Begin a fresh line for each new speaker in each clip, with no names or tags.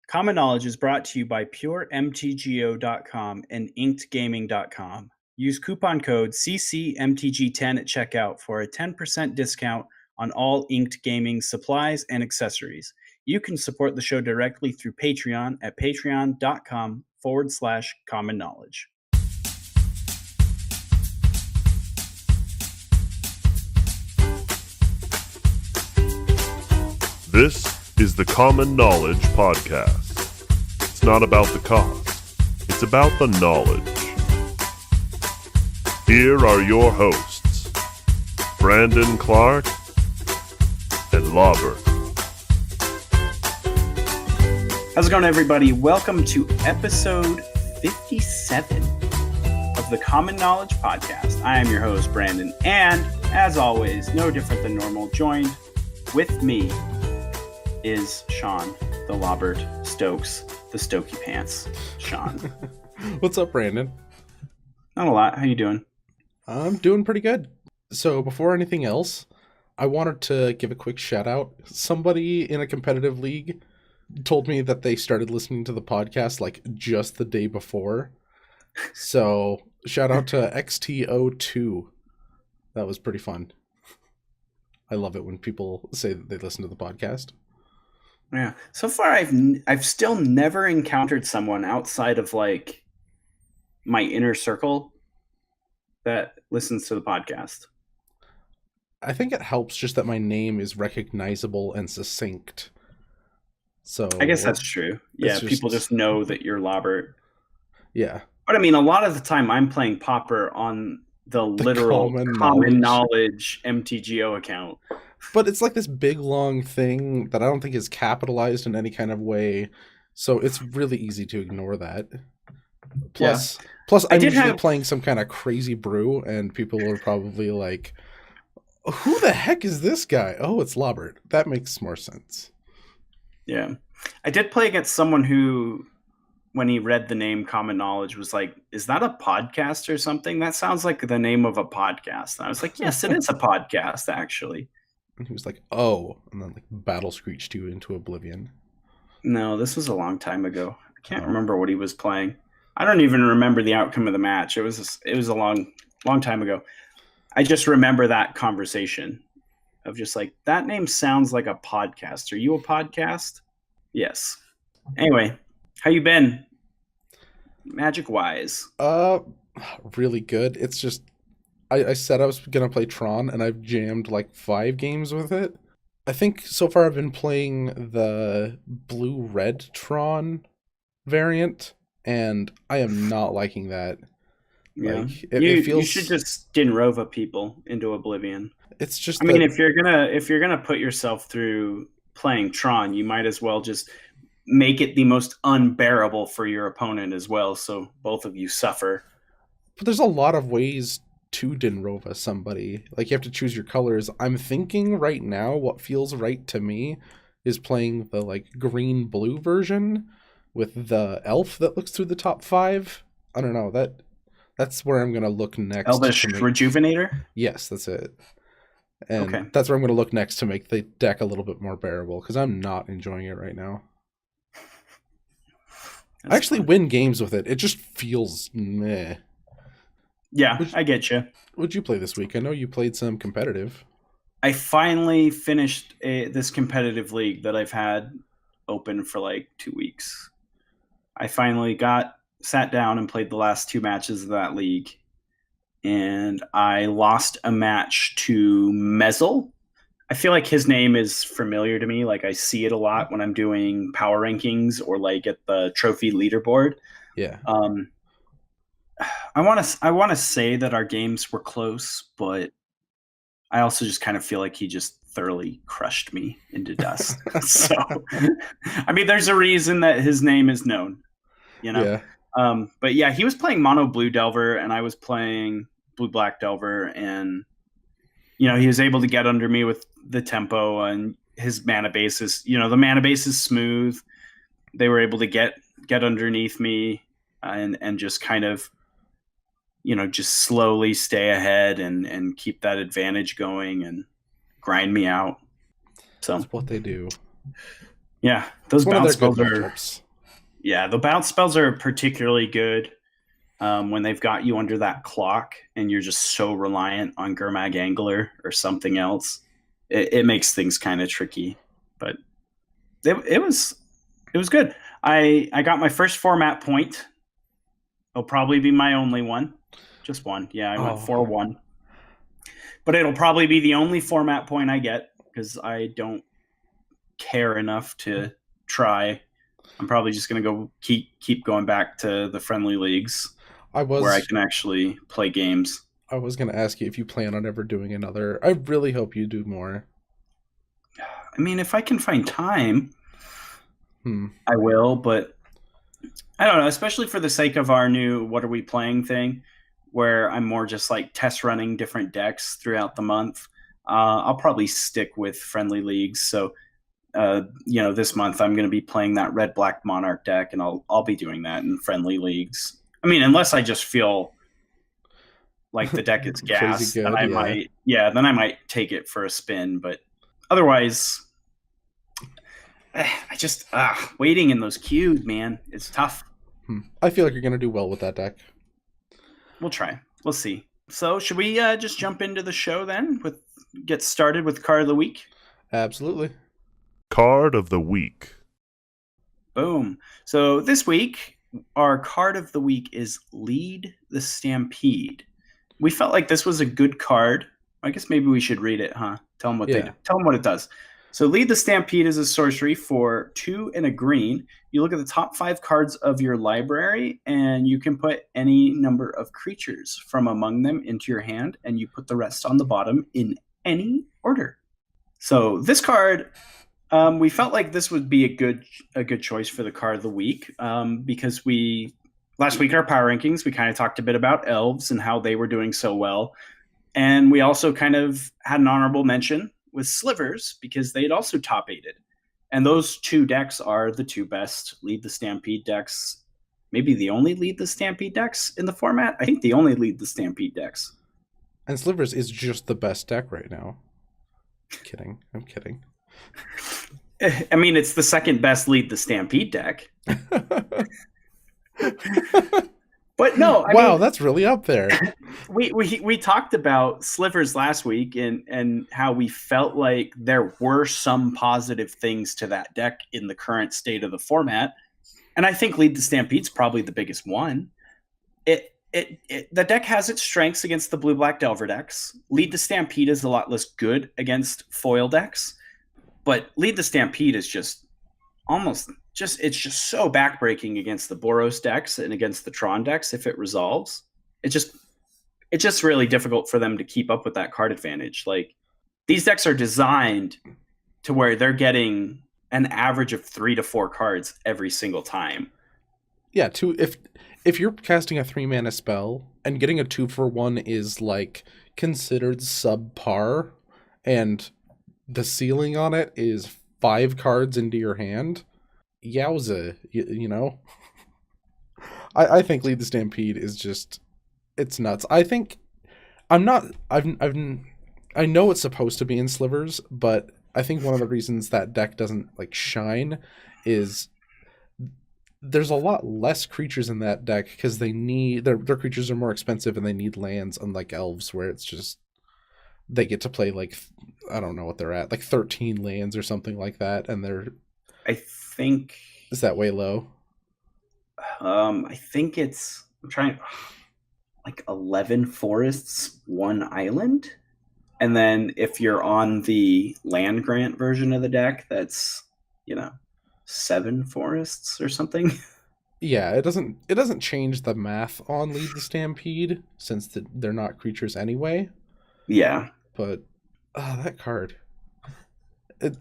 Common Knowledge is brought to you by PureMTGO.com and InkedGaming.com. Use coupon code CCMTG10 at checkout for a 10% discount on all Inked Gaming supplies and accessories. You can support the show directly through Patreon at patreon.com/common knowledge.
This is the Common Knowledge Podcast. It's not about the cost, it's about the knowledge. Here are your hosts, Brandon Clark and Lobbert.
How's it going, everybody? Welcome to episode 57 of the Common Knowledge Podcast. I am your host, Brandon, and as always, no different than normal, joined with me is Sean, the Lobbert Stokes, the Stokey Pants. Sean.
What's up, Brandon?
Not a lot. How you doing?
I'm doing pretty good. So before anything else, I wanted to give a quick shout out. Somebody in a competitive league told me that they started listening to the podcast like just the day before. So shout out to XTO2. That was pretty fun. I love it when people say that they listen to the podcast.
Yeah. So far, I've still never encountered someone outside of like my inner circle that listens to the podcast.
I think it helps just that my name is recognizable and succinct. So
I guess that's true. Yeah, people just know that you're Lobbert.
Yeah.
But I mean, a lot of the time I'm playing Popper on the literal common knowledge MTGO account.
But it's like this big, long thing that I don't think is capitalized in any kind of way. So it's really easy to ignore that. Plus I'm usually playing some kind of crazy brew, and people are probably like, who the heck is this guy? Oh, it's Lobbert. That makes more sense.
Yeah. I did play against someone who, when he read the name Common Knowledge, was like, is that a podcast or something? That sounds like the name of a podcast. And I was like, yes, it is a podcast, actually.
And he was like, oh, and then like battle screeched you into oblivion.
No, this was a long time ago. I can't remember what he was playing. I don't even remember the outcome of the match. It was a long time ago. I just remember that conversation of just like, that name sounds like a podcast. Are you a podcast? Yes. Anyway, how you been? Magic-wise.
Really good. It's just I said I was going to play Tron, and I've jammed like 5 games with it. I think so far I've been playing the blue-red Tron variant, and I am not liking that.
Yeah.
Like, it feels...
You should just Dinrova people into oblivion.
It's just...
I mean, if you're gonna put yourself through playing Tron, you might as well just make it the most unbearable for your opponent as well, so both of you suffer.
But there's a lot of ways to Dinrova somebody. Like, you have to choose your colors. I'm thinking right now what feels right to me is playing the like green-blue version with the elf that looks through the top 5. I don't know, that's where I'm gonna look next.
Elvish Rejuvenator?
Yes, that's it. And That's where I'm gonna look next to make the deck a little bit more bearable, because I'm not enjoying it right now. I actually win games with it. It just feels meh.
Yeah, I get you.
What'd you play this week? I know you played some competitive.
I finally finished this competitive league that I've had open for like 2 weeks. I finally sat down and played the last 2 matches of that league. And I lost a match to Mezel. I feel like his name is familiar to me. Like, I see it a lot when I'm doing power rankings or like at the trophy leaderboard.
Yeah.
I want to say that our games were close, but I also just kind of feel like he just thoroughly crushed me into dust. So, I mean, there's a reason that his name is known, you know?
Yeah.
But yeah, he was playing mono blue Delver and I was playing blue black Delver, and you know, he was able to get under me with the tempo, and his mana base is, you know, the mana base is smooth. They were able to get underneath me and just kind of, you know, just slowly stay ahead and keep that advantage going and grind me out. So
that's what they do.
Yeah, those
It's one of
bounce
their good
spells are.
matchups.
Yeah, the bounce spells are particularly good when they've got you under that clock and you're just so reliant on Gurmag Angler or something else. It makes things kind of tricky, but it was good. I got my first format point. It'll probably be my only one, just one. Yeah, I went 4-1, but it'll probably be the only format point I get because I don't care enough to try. I'm probably just gonna go keep going back to the friendly leagues where I can actually play games.
I was gonna ask you if you plan on ever doing another. I really hope you do more.
I mean, if I can find time, I will, but I don't know, especially for the sake of our new What Are We Playing thing, where I'm more just like test running different decks throughout the month. I'll probably stick with friendly leagues. So, this month I'm going to be playing that Red Black Monarch deck, and I'll be doing that in friendly leagues. I mean, unless I just feel like the deck is gas, then I might take it for a spin. But otherwise, I just waiting in those queues, man, it's tough.
I feel like you're gonna do well with that deck.
We'll try. We'll see. So, should we just jump into the show then? Get started with card of the week.
Absolutely.
Card of the week.
Boom. So this week, our card of the week is Lead the Stampede. We felt like this was a good card. I guess maybe we should read it, huh? Tell them what they do. Tell them what it does. So Lead the Stampede is a sorcery for 2 and a green. You look at the top 5 cards of your library, and you can put any number of creatures from among them into your hand, and you put the rest on the bottom in any order. So this card, we felt like this would be a good choice for the card of the week because last week in our power rankings, we kind of talked a bit about elves and how they were doing so well. And we also kind of had an honorable mention with Slivers because they had also top 8'd. And those 2 decks are the 2 best Lead the Stampede decks. Maybe the only Lead the Stampede decks in the format. I think the only Lead the Stampede decks.
And Slivers is just the best deck right now. I'm kidding.
I mean, it's the second best Lead the Stampede deck. But no, I mean,
that's really up there.
We talked about Slivers last week and how we felt like there were some positive things to that deck in the current state of the format. And I think Lead the Stampede's probably the biggest one. The deck has its strengths against the blue-black Delver decks. Lead the Stampede is a lot less good against foil decks. But Lead the Stampede is just so backbreaking against the Boros decks and against the Tron decks if it resolves. It's just really difficult for them to keep up with that card advantage. Like, these decks are designed to where they're getting an average of 3 to 4 cards every single time.
Yeah, if you're casting a 3-mana spell and getting a 2-for-1 is like considered subpar, and the ceiling on it is 5 cards into your hand, yowza, you know? I think Lead the Stampede is just, it's nuts. I think I know it's supposed to be in Slivers, but I think one of the reasons that deck doesn't like shine is there's a lot less creatures in that deck because they need their creatures are more expensive and they need lands, unlike elves where it's just they get to play like, I don't know what they're at, like 13 lands or something like that, and
I think
is that way low?
I think it's like 11 forests, 1 island. And then if you're on the land grant version of the deck, that's 7 forests or something.
Yeah, it doesn't change the math on Lead the Stampede since they're not creatures anyway.
Yeah.
But that card,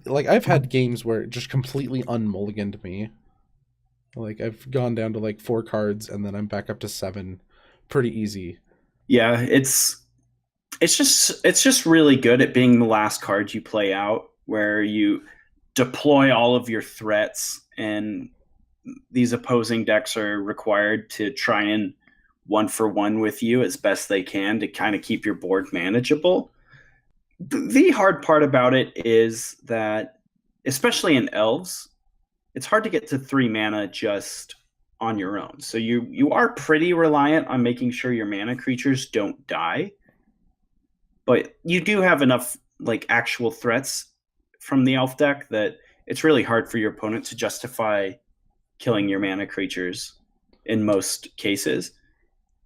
I've had games where it just completely unmulliganed me. Like, I've gone down to like 4 cards and then I'm back up to 7 pretty easy.
Yeah, it's just really good at being the last card you play out, where you deploy all of your threats and these opposing decks are required to try and 1-for-1 with you as best they can to kind of keep your board manageable. The hard part about it is that, especially in elves, it's hard to get to 3 mana just on your own. So you are pretty reliant on making sure your mana creatures don't die. But you do have enough like actual threats from the elf deck that it's really hard for your opponent to justify killing your mana creatures in most cases.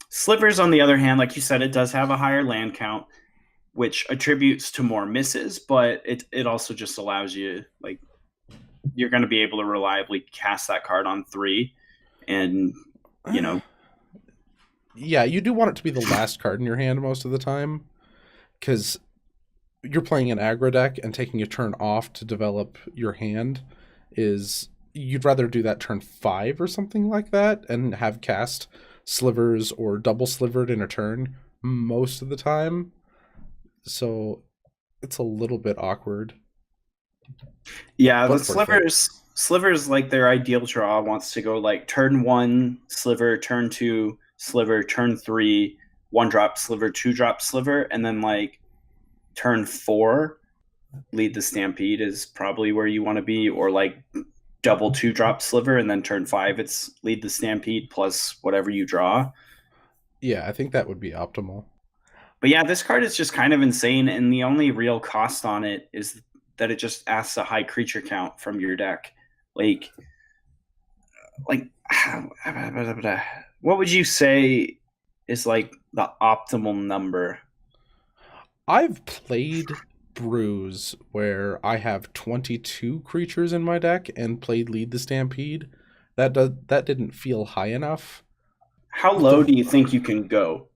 Slivers, on the other hand, like you said, it does have a higher land count, which attributes to more misses, but it also just allows you, like, you're going to be able to reliably cast that card on 3, and, you know.
Yeah, you do want it to be the last card in your hand most of the time, because you're playing an aggro deck, and taking a turn off to develop your hand is... You'd rather do that turn 5 or something like that, and have cast slivers or double slivered in a turn most of the time. So it's a little bit awkward.
Yeah, the slivers, like, their ideal draw wants to go like turn 1 sliver, turn 2 sliver, turn 3 1-drop sliver, 2-drop sliver, and then like turn 4 lead the stampede is probably where you want to be, or like double 2-drop sliver, and then turn 5 it's lead the stampede plus whatever you draw.
Yeah, I think that would be optimal.
But yeah, this card is just kind of insane, and the only real cost on it is that it just asks a high creature count from your deck. Like what would you say is like the optimal number?
I've played brews where I have 22 creatures in my deck and played Lead the Stampede. That didn't feel high enough.
How low do you think you can go?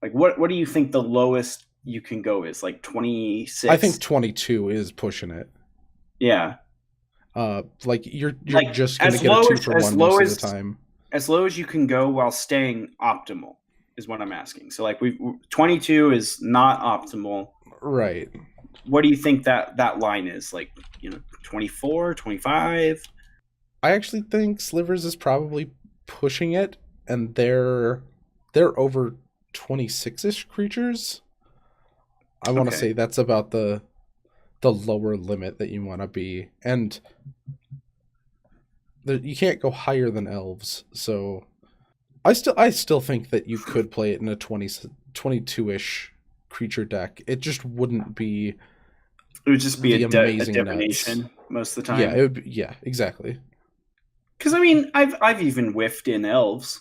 Like, what do you think the lowest you can go is? Like 26?
I think 22 is pushing it.
Yeah.
Like you're
like,
just going to get a 2-for-1 most of the time.
As low as you can go while staying optimal is what I'm asking. So like 22 is not optimal.
Right.
What do you think that line is? Like, 24, 25?
I actually think Slivers is probably pushing it, and they're over 26-ish creatures. I want to say that's about the lower limit that you want to be, and you can't go higher than elves. So I still think that you could play it in a 22-ish creature deck. It just wouldn't be.
It would just be a
amazing
divination
nuts.
Most of the time.
Yeah, it would be, yeah, exactly.
Because I mean, I've even whiffed in elves.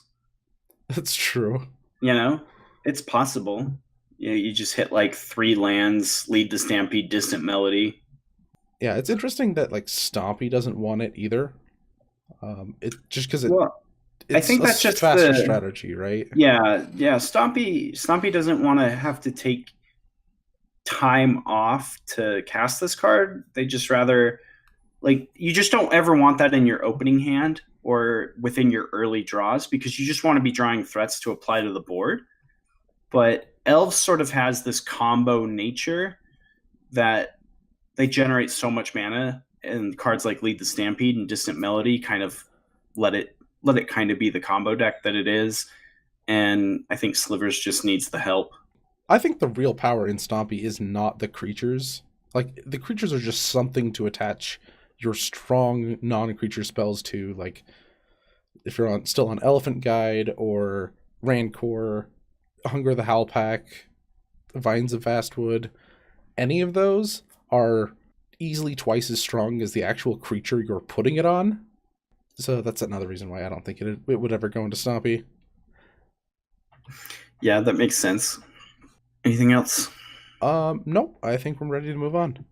That's true.
It's possible. You just hit like 3 lands, lead the stampede, distant melody.
Yeah, it's interesting that like Stompy doesn't want it either. It just because it.
Well, I think that's just
faster strategy, right?
Yeah. Stompy doesn't want to have to take time off to cast this card. They just rather, like, you just don't ever want that in your opening hand or within your early draws, because you just want to be drawing threats to apply to the board. But Elves sort of has this combo nature that they generate so much mana, and cards like Lead the Stampede and Distant Melody kind of let it kind of be the combo deck that it is. And I think Slivers just needs the help.
I think the real power in Stompy is not the creatures. Like, the creatures are just something to attach your strong non-creature spells to. Like, if you're still on Elephant Guide or Rancor, Hunger the Howl Pack, Vines of Vastwood, any of those are easily twice as strong as the actual creature you're putting it on. So that's another reason why I don't think it would ever go into Stompy.
Yeah, that makes sense. Anything else?
Nope. I think we're ready to move on.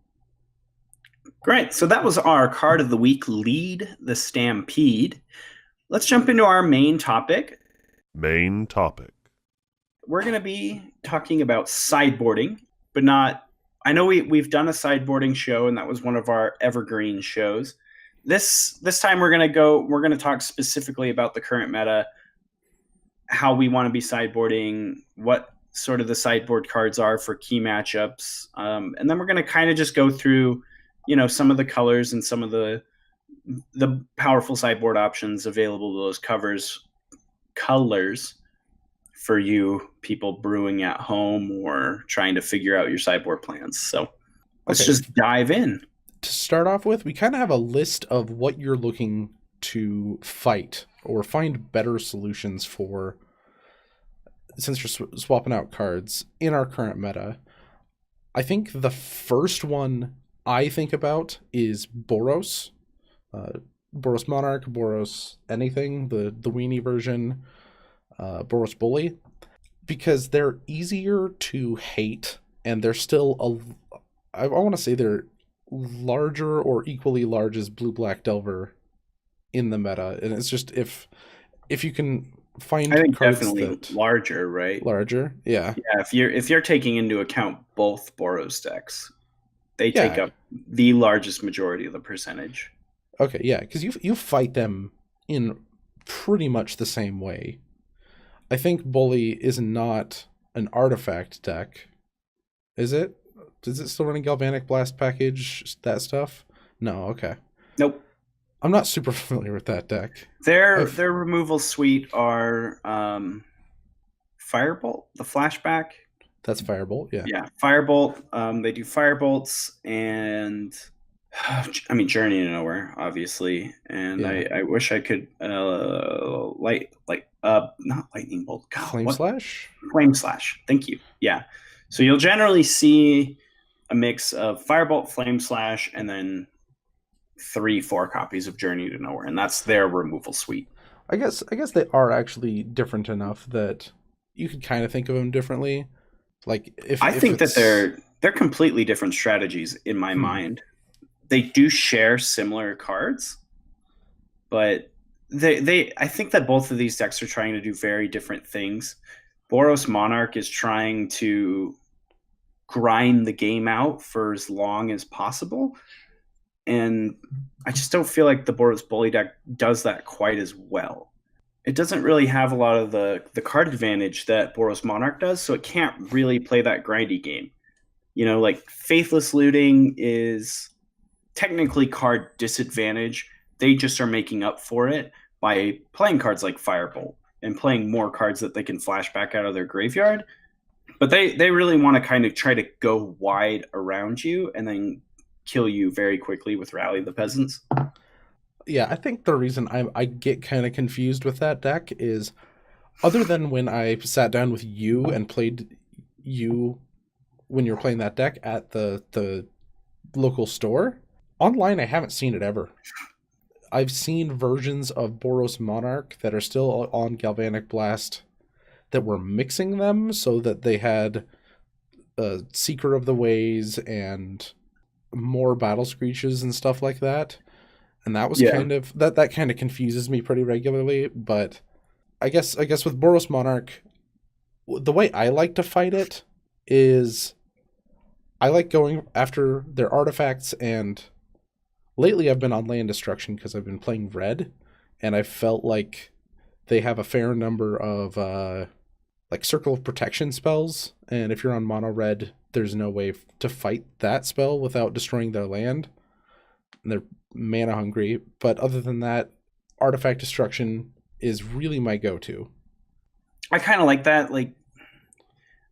Great. So that was our card of the week, Lead the Stampede. Let's jump into our main topic.
Main topic.
We're going to be talking about sideboarding, but not... I know we've done a sideboarding show, and that was one of our evergreen shows. This time we're going to talk specifically about the current meta, how we want to be sideboarding, what sort of the sideboard cards are for key matchups. And then we're going to kind of just go through, some of the colors and some of the powerful sideboard options available to those colors for you people brewing at home or trying to figure out your sideboard plans. So let's just dive in.
to start off with, we kind of have a list of what you're looking to fight or find better solutions for, since you're swapping out cards in our current meta. I think the first one I think about is Boros. Boros Monarch, Boros anything, the weenie version, Boros Bully, because they're easier to hate, and they're still I want to say they're larger or equally large as Blue-Black Delver in the meta, and it's just if you can find
I think
cards
definitely
that
larger, right?
larger, yeah,
If you're taking into account both Boros decks, they
Yeah.
take up the largest majority of the percentage.
okay, yeah, because you fight them in pretty much the same way. I think Bully is not an artifact deck, is it? Is it still running Galvanic Blast package, that stuff? No, okay.
Nope.
I'm not super familiar with that deck.
Their removal suite are Firebolt, the flashback.
That's Firebolt, yeah.
Yeah, Firebolt. They do Firebolts and I mean Journey to Nowhere, obviously. And
Yeah.
I wish I could not Lightning Bolt. God,
Flame Slash?
Flame Slash. Thank you. Yeah. So you'll generally see a mix of Firebolt, Flame Slash, and then 3-4 copies of Journey to Nowhere, and that's their removal suite.
I guess they are actually different enough that you could kind of think of them differently. Like
I think that they're completely different strategies in my mind. They do share similar cards, but I think that both of these decks are trying to do very different things. Boros Monarch is trying to grind the game out for as long as possible, and I just don't feel like the Boros Bully deck does that quite as well. It doesn't really have a lot of the card advantage that Boros Monarch does, so it can't really play that grindy game. You know, like Faithless Looting is technically card disadvantage. They just are making up for it by playing cards like Firebolt and playing more cards that they can flash back out of their graveyard. But they really want to kind of try to go wide around you and then kill you very quickly with Rally the Peasants.
Yeah, I think the reason I get kind of confused with that deck is, other than when I sat down with you and played you when you were playing that deck at the local store, online I haven't seen it ever. I've seen versions of Boros Monarch that are still on Galvanic Blast that were mixing them so that they had Seeker of the Ways and more Battle Screeches and stuff like that. And that was kind of that kind of confuses me pretty regularly. But I guess with Boros Monarch, the way I like to fight it is I like going after their artifacts, and lately I've been on land destruction because I've been playing red, and I felt like they have a fair number of like Circle of Protection spells, and if you're on mono red, there's no way to fight that spell without destroying their land. And they're mana hungry, but other than that, artifact destruction is really my go-to.
I kind of like that. Like,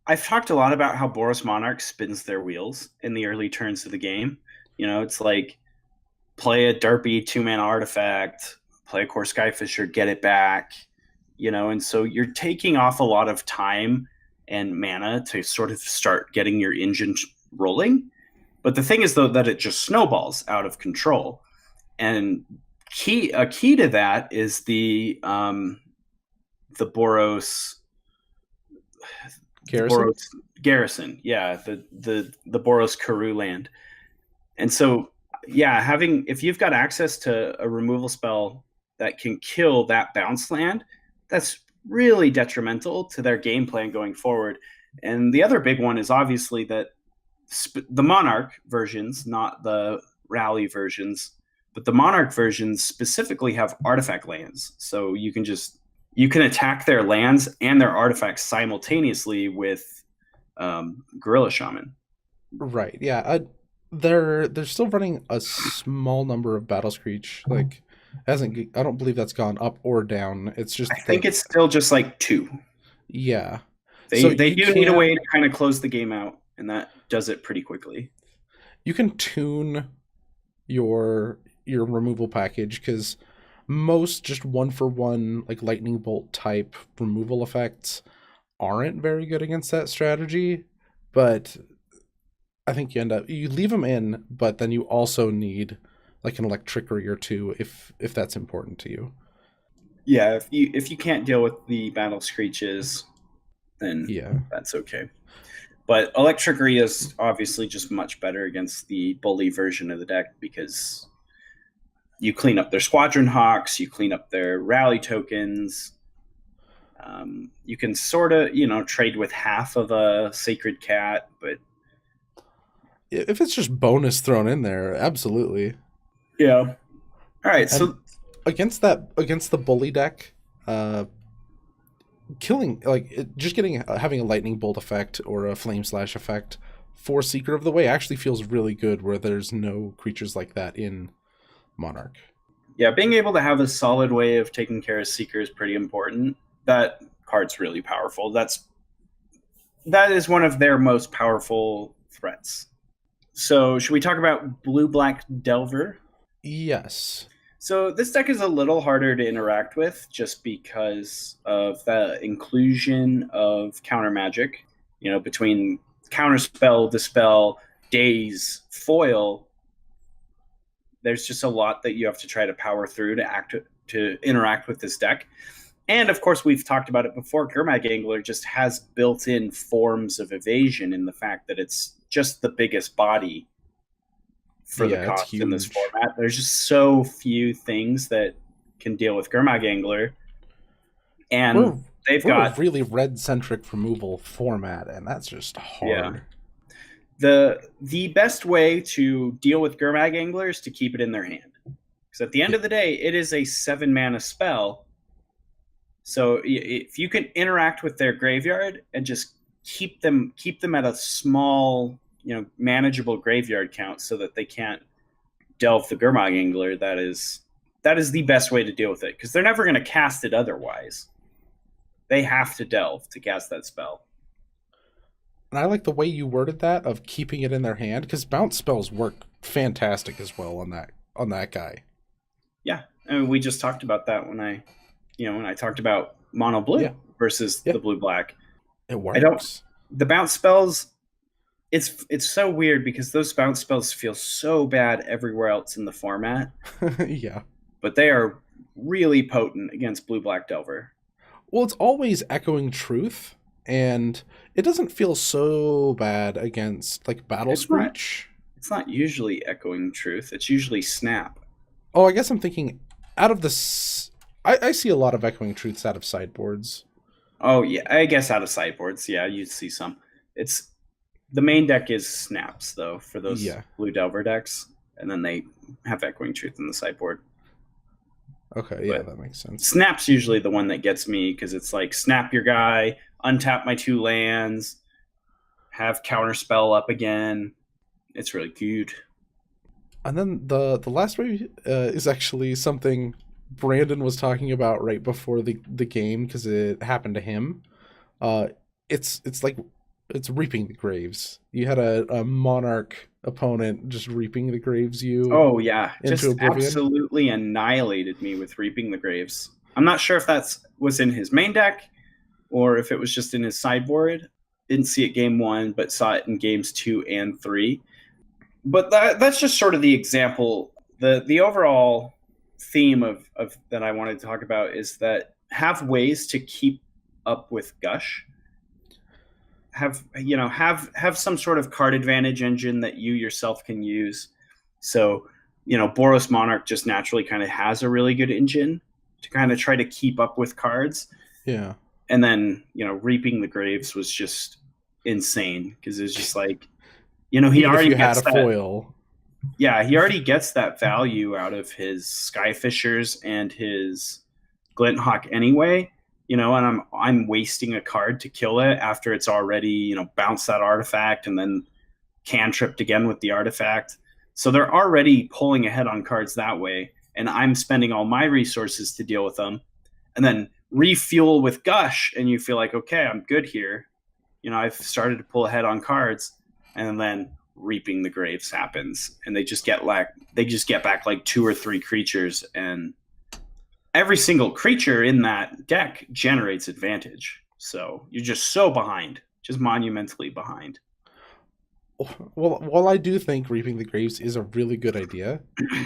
I've talked a lot about how Boros Monarch spins their wheels in the early turns of the game. You know, it's like play a derpy 2-mana artifact, play a Core Skyfisher, get it back, you know, and so you're taking off a lot of time and mana to sort of start getting your engine rolling. But the thing is, though, that it just snowballs out of control. And a key to that is the Boros Garrison. Yeah, the Boros Karoo land. And so, yeah, if you've got access to a removal spell that can kill that bounce land, that's really detrimental to their game plan going forward. And the other big one is obviously that the Monarch versions, not the Rally versions, but the Monarch versions specifically have artifact lands. So you can attack their lands and their artifacts simultaneously with Gorilla Shaman.
Right. Yeah. They're still running a small number of Battle Screech. Like, I don't believe that's gone up or down. It's just
I think it's still just like 2.
Yeah.
They do need a way to kind of close the game out, and that does it pretty quickly.
You can tune your removal package, because most just 1-for-1 like lightning bolt type removal effects aren't very good against that strategy. But I think you leave them in, but then you also need like an electricity or two if that's important to you.
Yeah, if you can't deal with the battle screeches, then that's okay. But electricity is obviously just much better against the bully version of the deck because you clean up their squadron hawks, you clean up their rally tokens. You can sort of, trade with half of a sacred cat, but
if it's just bonus thrown in there, absolutely.
Yeah. All right.
And
so
against the bully deck, killing having a lightning bolt effect or a flame slash effect for Secret of the Way actually feels really good where there's no creatures like that in Monarch.
Yeah, being able to have a solid way of taking care of Seeker is pretty important. That card's really powerful. That is one of their most powerful threats. So should we talk about Blue-Black Delver?
Yes.
So this deck is a little harder to interact with just because of the inclusion of counter magic, between counterspell, dispel, daze, foil. There's just a lot that you have to try to power through to interact with this deck. And of course, we've talked about it before. Gurmag Angler just has built-in forms of evasion in the fact that it's just the biggest body for the cost in this format. There's just so few things that can deal with Gurmag Angler. And they've got
a really red-centric removal format, and that's just hard.
Yeah. The best way to deal with Gurmag Angler is to keep it in their hand. Because at the end of the day, it is a 7-mana spell. So if you can interact with their graveyard and just keep them at a small, manageable graveyard count so that they can't delve the Gurmag Angler, that is the best way to deal with it. Because they're never going to cast it otherwise. They have to delve to cast that spell.
And I like the way you worded that of keeping it in their hand, because bounce spells work fantastic as well on that guy. Yeah,
I mean, we just talked about that when I talked about mono blue versus the blue black.
It works.
The bounce spells. It's so weird because those bounce spells feel so bad everywhere else in the format.
Yeah,
but they are really potent against blue black Delver.
Well, it's always echoing truth. And it doesn't feel so bad against like Battle Screech.
It's not usually echoing truth. It's usually snap.
Oh, I guess I'm thinking out of the... I see a lot of echoing truths out of sideboards.
Oh, yeah. I guess out of sideboards. Yeah, you'd see some. The main deck is snaps, though, for those blue Delver decks. And then they have echoing truth in the sideboard.
Okay, yeah, that makes sense.
Snap's usually the one that gets me because it's like snap your guy, untap my 2 lands, have counterspell up again. It's really good. And
then the last way is actually something Brandon was talking about right before the game because it happened to him. It's reaping the graves. You had a Monarch opponent just reaping the graves.
Oh yeah, just oblivion. Absolutely annihilated me with reaping the graves. I'm not sure if that was in his main deck or if it was just in his sideboard. Didn't see it game 1, but saw it in games 2 and 3. But that's just sort of the example. The overall theme of that I wanted to talk about is that have ways to keep up with Gush. Have some sort of card advantage engine that you yourself can use. So, Boros Monarch just naturally kind of has a really good engine to kind of try to keep up with cards.
Yeah.
And then, Reaping the Graves was just insane because it's just like, he already
had a foil.
Yeah, he already gets that value out of his Skyfishers and his Glinthawk anyway. And I'm wasting a card to kill it after it's already, bounced that artifact and then cantripped again with the artifact. So they're already pulling ahead on cards that way. And I'm spending all my resources to deal with them. And then refuel with Gush. And you feel like, okay, I'm good here. I've started to pull ahead on cards. And then Reaping the Graves happens, and they just get back like 2 or 3 creatures, and every single creature in that deck generates advantage. So you're just so behind, just monumentally behind.
Well, while I do think Reaping the Graves is a really good idea,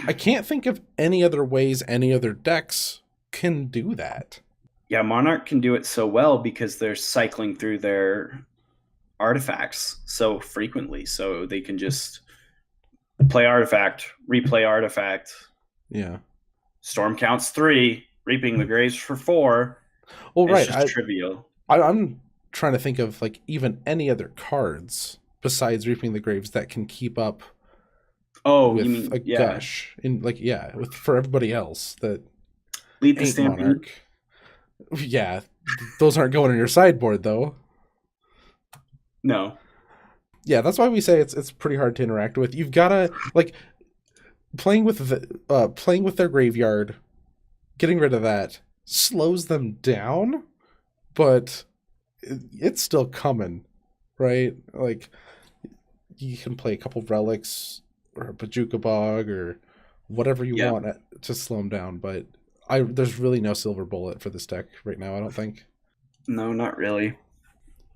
I can't think of any other ways any other decks can do that.
Yeah, Monarch can do it so well because they're cycling through their artifacts so frequently, so they can just play artifact, replay artifact.
Yeah.
Storm counts 3, Reaping the Graves for 4.
Well,
it's
right.
Just trivial.
I'm trying to think of like even any other cards besides Reaping the Graves that can keep up.
Oh,
with
you mean
gush in for everybody else that
Lead the
ain't
Stampede.
Monarch. Yeah, those aren't going in your sideboard though.
No.
Yeah, that's why we say it's pretty hard to interact with. You've gotta like playing with their graveyard, getting rid of that slows them down, but it's still coming, right? Like you can play a couple relics or a Bajuka Bog or whatever you want to slow them down, but there's really no silver bullet for this deck right now, I don't think.
No, not really.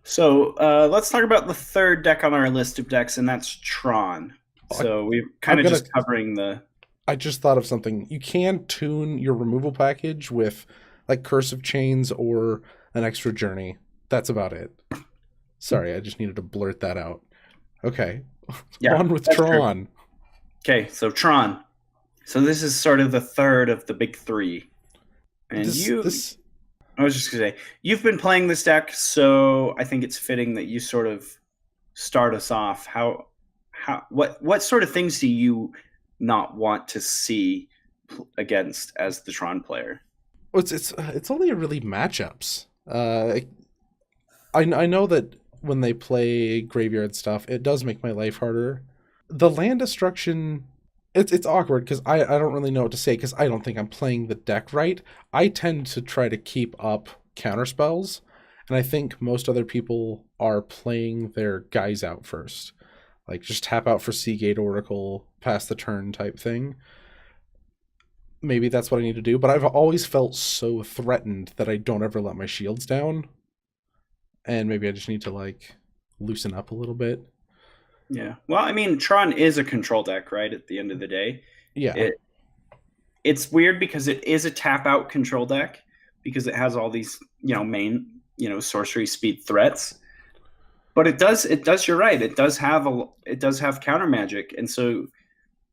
So let's talk about the third deck on our list of decks, and that's Tron. So we're kind of just covering the...
I just thought of something. You can tune your removal package with like Curse of Chains or an extra journey. That's about it. Sorry, I just needed to blurt that out. Okay.
Yeah,
on with Tron.
True. Okay, so Tron. So this is sort of the third of the big 3. And I was just going to say, you've been playing this deck, so I think it's fitting that you sort of start us off. What sort of things do you not want to see against as the Tron player?
Well, it's only really matchups. I know that when they play graveyard stuff, it does make my life harder. The land destruction, it's awkward because I don't really know what to say because I don't think I'm playing the deck right. I tend to try to keep up counterspells, and I think most other people are playing their guys out first. Like just tap out for Seagate Oracle, pass the turn type thing. Maybe that's what I need to do, but I've always felt so threatened that I don't ever let my shields down. And maybe I just need to like loosen up a little bit.
Yeah. Well, I mean, Tron is a control deck, right? At the end of the day.
Yeah.
It's weird because it is a tap out control deck because it has all these, main, sorcery speed threats. But it does, you're right. It does have counter magic. And so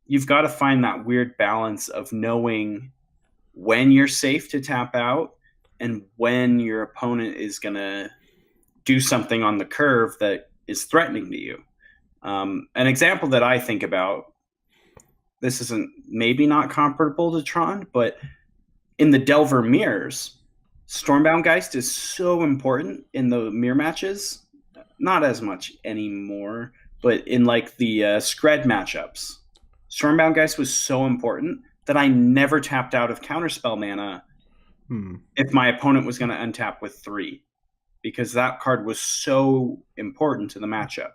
you've got to find that weird balance of knowing when you're safe to tap out and when your opponent is going to do something on the curve that is threatening to you. An example that I think about, this isn't maybe not comparable to Tron, but in the Delver mirrors, Stormbound Geist is so important in the mirror matches. Not as much anymore, but in like the Skred matchups, Stormbound Geist was so important that I never tapped out of Counterspell mana if my opponent was going to untap with 3, because that card was so important to the matchup.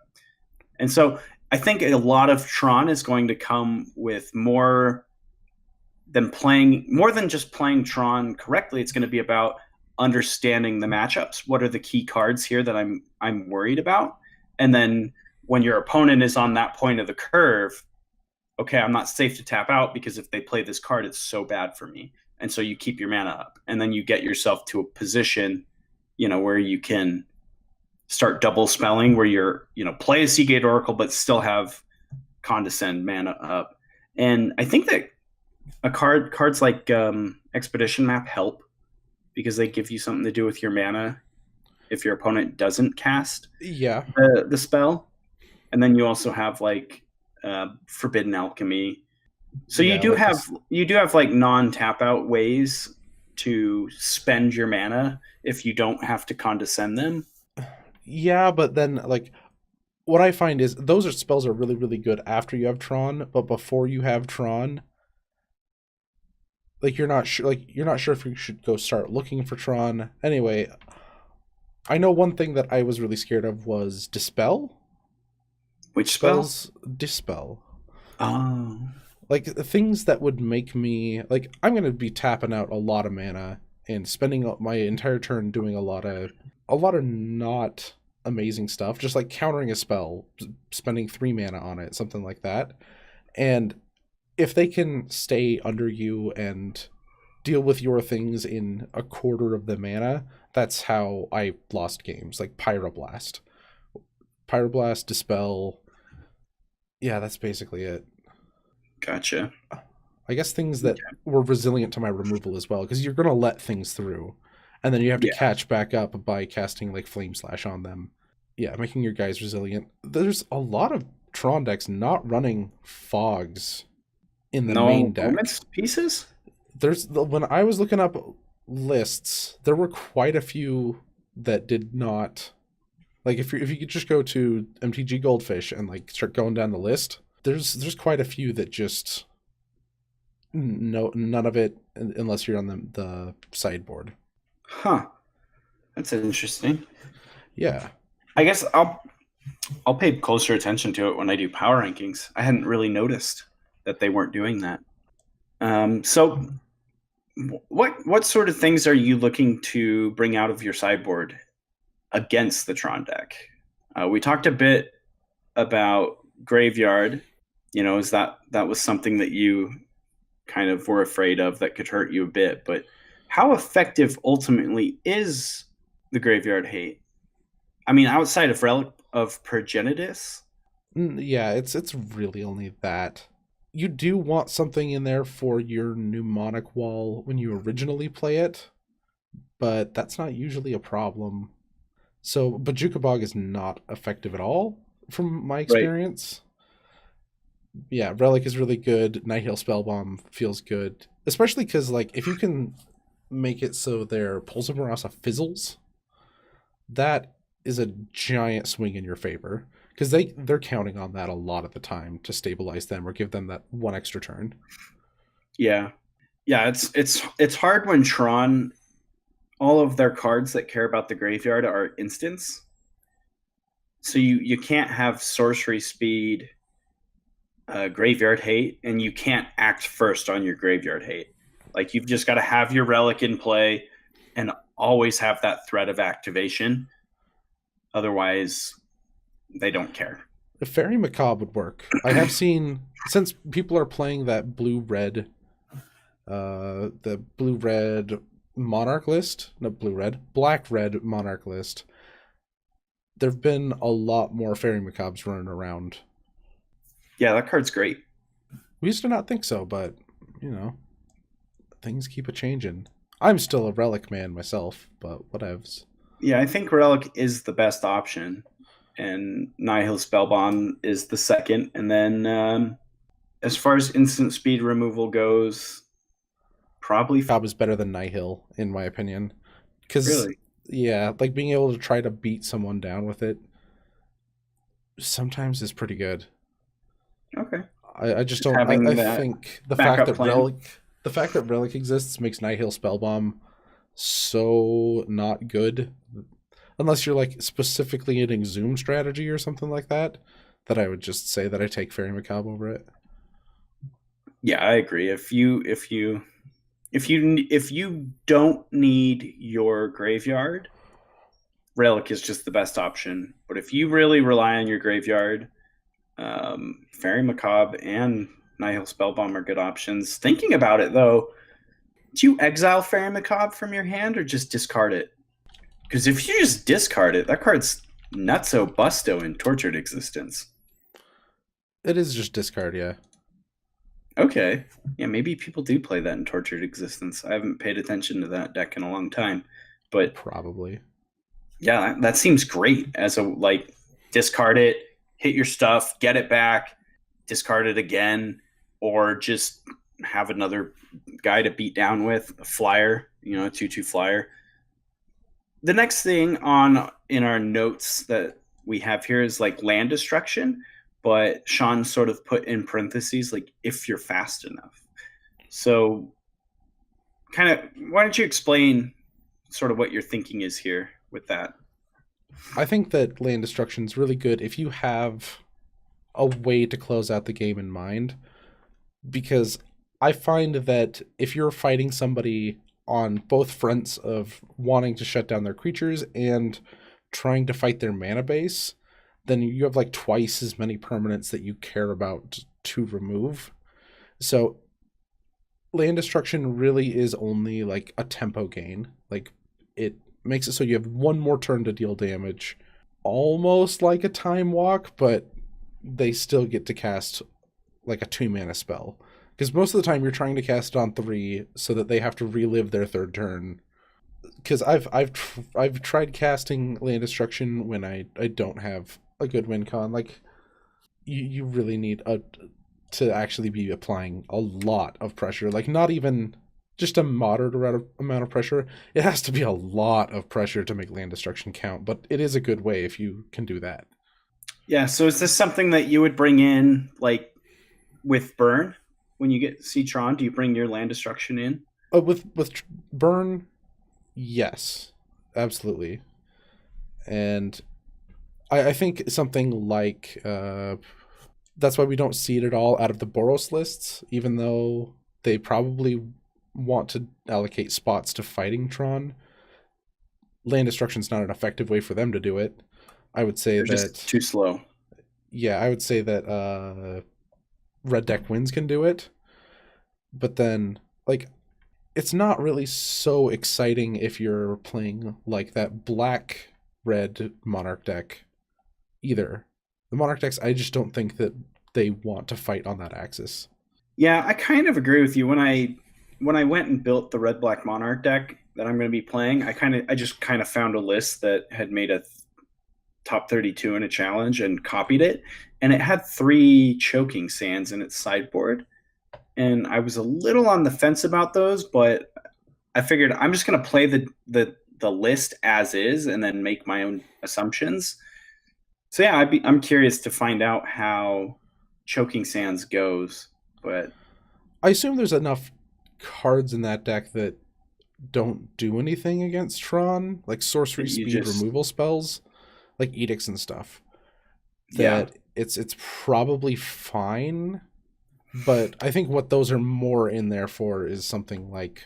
And so I think a lot of Tron is going to come with more than just playing Tron correctly. It's going to be about understanding the matchups. What are the key cards here that I'm worried about? And then when your opponent is on that point of the curve, okay, I'm not safe to tap out because if they play this card, it's so bad for me. And so you keep your mana up, and then you get yourself to a position, where you can start double spelling, where you're, play a Seagate Oracle, but still have Condescend mana up. And I think that cards like Expedition Map help because they give you something to do with your mana if your opponent doesn't cast the spell. And then you also have like Forbidden Alchemy. So you do have like non-tap out ways to spend your mana if you don't have to condescend them.
Yeah, but then like what I find is those spells are really, really good after you have Tron, but before you have Tron, like you're not sure if you should go start looking for Tron. Anyway, I know one thing that I was really scared of was Dispel.
Which spell?
Spells dispel.
Oh.
Like things that would make me like I'm gonna be tapping out a lot of mana and spending my entire turn doing a lot of not amazing stuff, just like countering a spell, spending 3 mana on it, something like that. And if they can stay under you and deal with your things in a quarter of the mana, that's how I lost games, like Pyroblast. Pyroblast, Dispel. Yeah, that's basically it.
Gotcha.
I guess things that were resilient to my removal as well, because you're going to let things through, and then you have to catch back up by casting like Flame Slash on them. Yeah, making your guys resilient. There's a lot of Tron decks not running fogs in the main deck.
Moments pieces?
When I was looking up lists, there were quite a few that did not. Like if you could just go to MTG Goldfish and like start going down the list, there's quite a few that just none of it unless you're on the sideboard.
Huh. That's interesting.
Yeah.
I guess I'll pay closer attention to it when I do power rankings. I hadn't really noticed that they weren't doing that. So what sort of things are you looking to bring out of your sideboard against the Tron deck? We talked a bit about Graveyard. Is that was something that you kind of were afraid of that could hurt you a bit, but how effective ultimately is the Graveyard Hate? I mean, outside of Relic of Progenitus?
Yeah, it's really only that. You do want something in there for your mnemonic wall when you originally play it, but that's not usually a problem. So Bojuka Bog is not effective at all from my experience. Right. Yeah, Relic is really good. Nihil Spellbomb feels good, especially because like if you can make it so their Pulse of Marasa fizzles, that is a giant swing in your favor, because they're counting on that a lot of the time to stabilize them or give them that one extra turn.
Yeah, it's hard when Tron, all of their cards that care about the graveyard are instants, so you can't have sorcery speed, Graveyard Hate, and you can't act first on your Graveyard Hate. Like you've just got to have your Relic in play and always have that threat of activation. Otherwise, they don't care.
The Fairy Macabre would work. I have seen, since people are playing that blue-red, the blue-red Monarch list, not blue-red, black-red Monarch list, there have been a lot more Fairy Macabres running around.
Yeah, that card's great.
We used to not think so, but, things keep a-changing. I'm still a Relic man myself, but whatevs.
Yeah, I think Relic is the best option, and Nihil Spellbomb is the second. And then as far as instant speed removal goes, probably
Fab is better than Nihil, in my opinion.
Really?
Yeah, like being able to try to beat someone down with it sometimes is pretty good.
Okay.
I just don't. I think the fact that Relic exists makes Nihil Spellbomb so not good, unless you're like specifically in Exhume strategy or something like that. That I would just say that I take Fairy Macabre over it.
Yeah, I agree. If you don't need your graveyard, Relic is just the best option. But if you really rely on your graveyard, Fairy Macabre and Nihil Spellbomb are good options. Thinking about it, though, do you exile Fairy Macabre from your hand or just discard it? Because if you just discard it, that card's nutso busto in Tortured Existence.
It is just discard, yeah.
Okay. Yeah, maybe people do play that in Tortured Existence. I haven't paid attention to that deck in a long time. But
probably.
Yeah, that seems great as a, discard it, hit your stuff, get it back, discard it again, or just have another guy to beat down with, a flyer, a 2/2 flyer. The next thing in our notes that we have here is land destruction, but Sean sort of put in parentheses, if you're fast enough. So kind of, why don't you explain sort of what your thinking is here with that?
I think that land destruction is really good if you have a way to close out the game in mind, because I find that if you're fighting somebody on both fronts of wanting to shut down their creatures and trying to fight their mana base, then you have like twice as many permanents that you care about to remove. So land destruction really is only like a tempo gain. Like, it makes it so you have one more turn to deal damage, almost like a time walk, but they still get to cast like a 2-mana spell. Because most of the time you're trying to cast it on 3 so that they have to relive their third turn. Because I've tried casting land destruction when I don't have a good win con. Like, you really need to actually be applying a lot of pressure. Like, not even just a moderate amount of pressure. It has to be a lot of pressure to make land destruction count, but it is a good way if you can do that.
Yeah, so is this something that you would bring in, like, with Burn? When you get Tron, do you bring your land destruction in?
With Burn, yes, absolutely. And I think something like that's why we don't see it at all out of the Boros lists, even though they probably want to allocate spots to fighting Tron. Land destruction's not an effective way for them to do it. I would say
They're
that
just too slow.
Yeah, I would say that red deck wins can do it, but then like it's not really so exciting if you're playing like that black red Monarch deck either. The Monarch decks, I just don't think that they want to fight on that axis.
Yeah, I kind of agree with you. When I went and built the red black Monarch deck that I'm going to be playing, I just kind of found a list that had made a top 32 in a challenge and copied it, and it had 3 choking sands in its sideboard, and I was a little on the fence about those, but I figured I'm just going to play the list as is and then make my own assumptions. So yeah, I'm curious to find out how choking sands goes, but
I assume there's enough cards in that deck that don't do anything against Tron, like sorcery speed removal spells, like edicts and stuff. That it's probably fine, but I think what those are more in there for is something like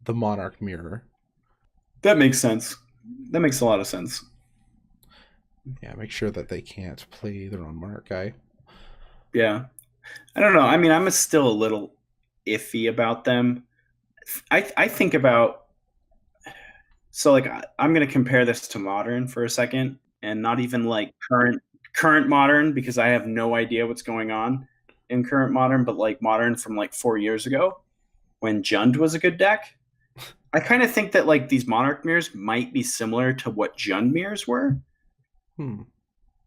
the Monarch Mirror.
That makes sense. That makes a lot of sense.
Yeah, make sure that they can't play their own Monarch guy.
Yeah. I don't know. I mean, I'm still a little iffy about them. I think about, so like I'm going to compare this to Modern for a second, and not even like current Modern, because I have no idea what's going on in current Modern, but like Modern from like 4 years ago when Jund was a good deck. I kind of think that like these Monarch mirrors might be similar to what Jund mirrors were.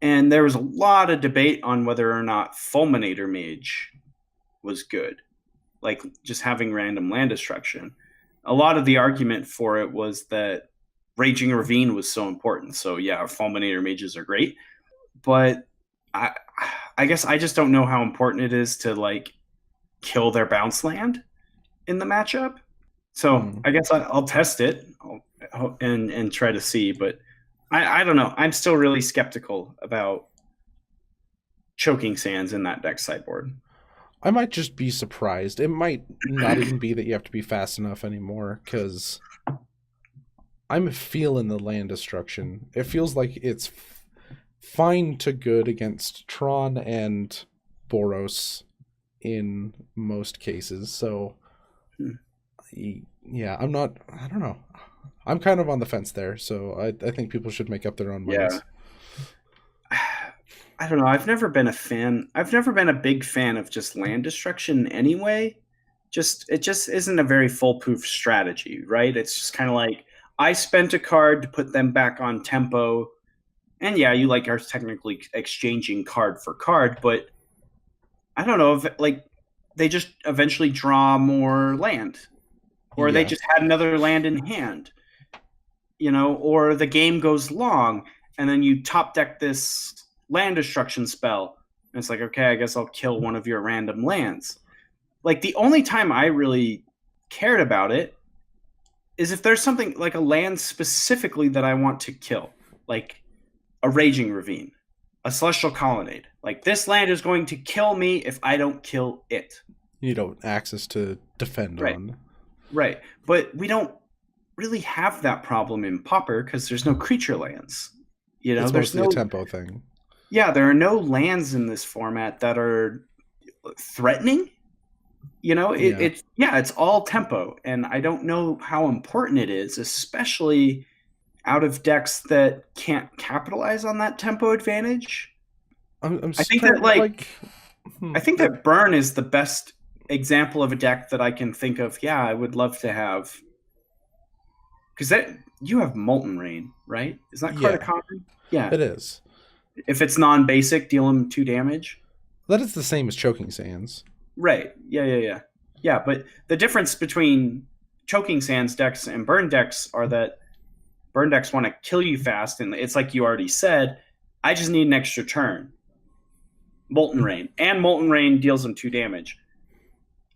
And there was a lot of debate on whether or not Fulminator Mage was good, like just having random land destruction. A lot of the argument for it was that Raging Ravine was so important. So yeah, Fulminator Mages are great, but I guess I just don't know how important it is to like kill their bounce land in the matchup. So I guess I'll test it and try to see, but I don't know. I'm still really skeptical about choking sands in that deck sideboard.
I might just be surprised. It might not even be that you have to be fast enough anymore, because I'm feeling the land destruction. It feels like it's fine to good against Tron and Boros in most cases. So yeah, I don't know. I'm kind of on the fence there, so I think people should make up their own minds.
Yeah. I don't know. I've never been a big fan of just land destruction anyway. It just isn't a very foolproof strategy, right? It's just kind of like, I spent a card to put them back on tempo. And yeah, you like are technically exchanging card for card, but I don't know if like they just eventually draw more land, or they just had another land in hand, or the game goes long and then you top deck this land destruction spell. And it's like, okay, I guess I'll kill one of your random lands. Like the only time I really cared about it is if there's something like a land specifically that I want to kill, like a Raging Ravine. a Celestial Colonnade. Like, this land is going to kill me if I don't kill it.
You don't access to defend
Right.
on.
Right. But we don't really have that problem in Pauper because there's no creature lands. You know,
It's
there's
mostly
no
a tempo thing.
Yeah, there are no lands in this format that are threatening. You know, it's all tempo, and I don't know how important it is, especially out of decks that can't capitalize on that tempo advantage. I think that I think that Burn is the best example of a deck that I can think of. Yeah, I would love to have, because that you have Molten Rain, right? Is that card a common? Yeah,
it is.
If it's non-basic, deal them 2 damage.
That is the same as Choking Sands.
Right. Yeah. But the difference between Choking Sands decks and Burn decks are that Burn decks want to kill you fast, and it's like you already said, I just need an extra turn. Molten Rain. And Molten Rain deals them 2 damage.